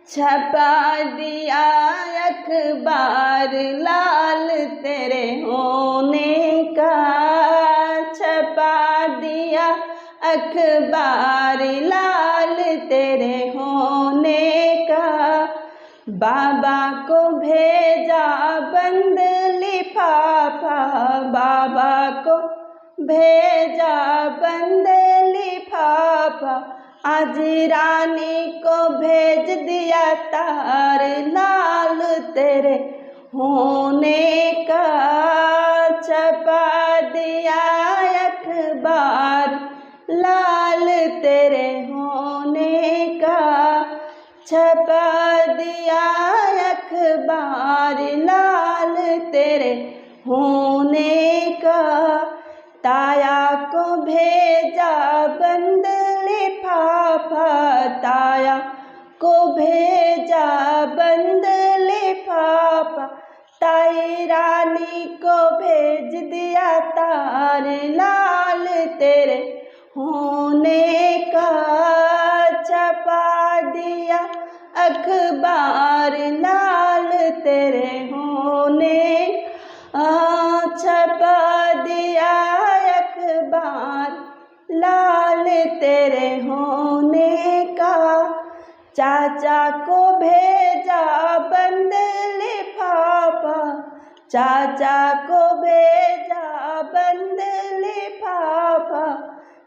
छपा दिया अखबार लाल तेरे होने का, छपा दिया अखबार लाल तेरे होने का। बाबा को भेजा बंद लिफाफा, बाबा को भेजा बंद लिफाफा। आज रानी को भेज दिया तार लाल तेरे होने का, छपा दिया अखबार लाल तेरे होने का, छपा दिया अखबार लाल तेरे होने का। ताया को भेजा बंद लिफाफा, ताया को भेजा बंद लिफाफा। ताई रानी को भेज दिया तार लाल तेरे होने का, छपा दिया अखबार लाल तेरे होने, छपा दिया अखबार लाल तेरे होने का। चाचा को भेजा बंद लिफाफा, चाचा को भेजा बंद लिफाफा।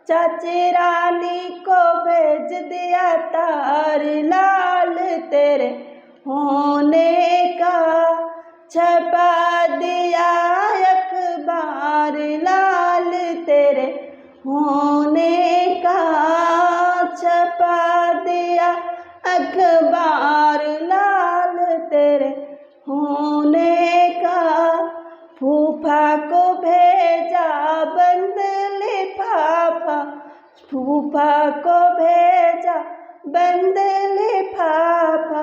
चाची रानी को भेज दिया तार लाल तेरे होने का, छपा दिया अखबार लाल तेरे होने का, छपा दिया अखबार लाल तेरे होने का। फूफा को भेजा बंद लिफाफा, फूफा को भेजा बंद लिफाफा।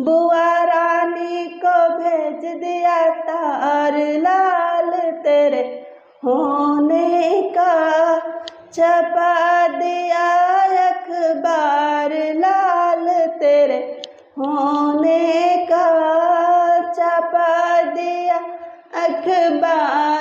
बुआ रानी को भेज दिया तार लाल तेरे होने का, छपा दिया अखबार लाल तेरे होने का, छपा दिया अखबार